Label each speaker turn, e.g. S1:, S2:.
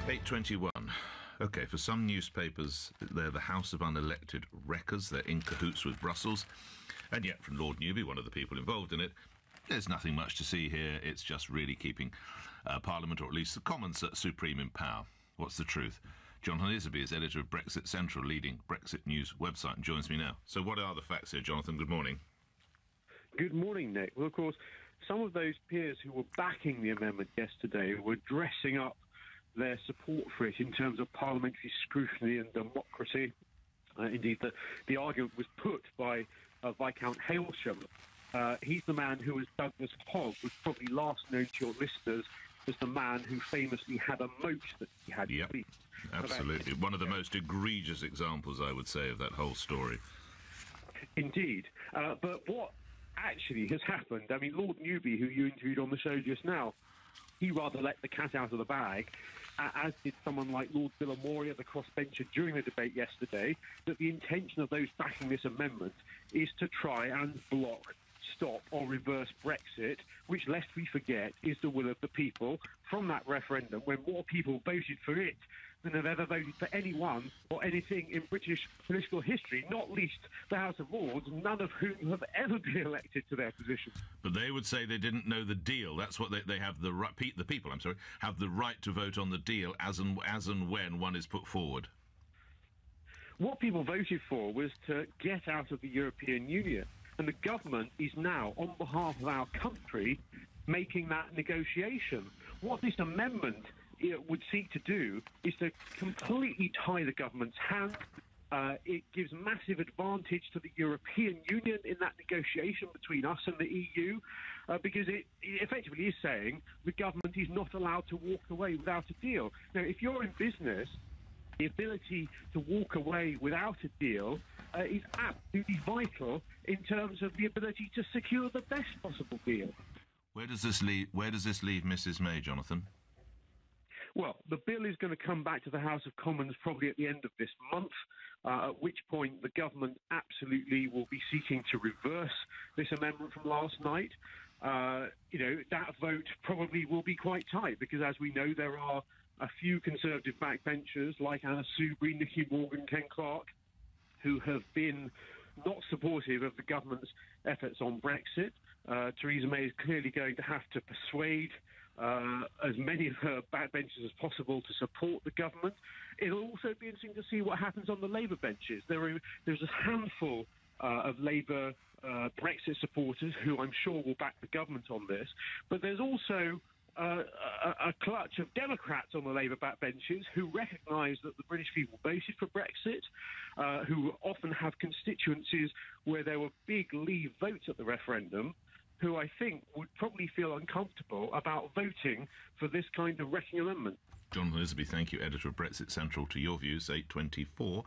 S1: 8:21. OK, for some newspapers, they're the house of unelected wreckers. They're in cahoots with Brussels. And yet, from Lord Newby, one of the people involved in it, there's nothing much to see here. It's just really keeping Parliament, or at least the Commons, supreme in power. What's the truth? Jonathan Isaby is editor of Brexit Central, leading Brexit news website, and joins me now. So what are the facts here, Jonathan? Good morning.
S2: Good morning, Nick. Well, of course, some of those peers who were backing the amendment yesterday were dressing up their support for it in terms of parliamentary scrutiny and democracy. Indeed, the argument was put by Viscount Hailsham. He's the man who, as Douglas Hogg, was probably last known to your listeners as the man who famously had a moat that he had.
S1: Yep, absolutely. One of the most egregious examples, I would say, of that whole story.
S2: Indeed. But what actually has happened, I mean, Lord Newby, who you interviewed on the show just now, he rather let the cat out of the bag, as did someone like Lord Villamoria, the crossbencher, during the debate yesterday, that the intention of those backing this amendment is to try and block, stop or reverse Brexit, which, lest we forget, is the will of the people from that referendum, when more people voted for it than have ever voted for anyone or anything in British political history, not least the House of Lords, none of whom have ever been elected to their position.
S1: But they would say they didn't know the deal. That's what they have the right. The people, have the right to vote on the deal as and when one is put forward.
S2: What people voted for was to get out of the European Union, and the government is now, on behalf of our country, making that negotiation. What this amendment would seek to do is to completely tie the government's hands. It gives massive advantage to the European Union in that negotiation between us and the EU, because it effectively is saying the government is not allowed to walk away without a deal. Now, if you're in business, the ability to walk away without a deal is absolutely vital in terms of the ability to secure the best possible deal.
S1: Where does this leave Mrs May, Jonathan?
S2: Well, the bill is going to come back to the House of Commons probably at the end of this month, at which point the government absolutely will be seeking to reverse this amendment from last night. That vote probably will be quite tight, because, as we know, there are a few Conservative backbenchers like Anna Soubry, Nicky Morgan, Ken Clarke, who have been not supportive of the government's efforts on Brexit. Theresa May is clearly going to have to persuade as many of her backbenchers as possible to support the government. It'll also be interesting to see what happens on the Labour benches. There's a handful of Labour Brexit supporters who I'm sure will back the government on this, but there's also a clutch of Democrats on the Labour backbenches who recognise that the British people voted for Brexit, who often have constituencies where there were big Leave votes at the referendum, who I think would probably feel uncomfortable about voting for this kind of wrecking amendment.
S1: Jonathan Isaby, thank you, editor of Brexit Central. To your views, 8:24.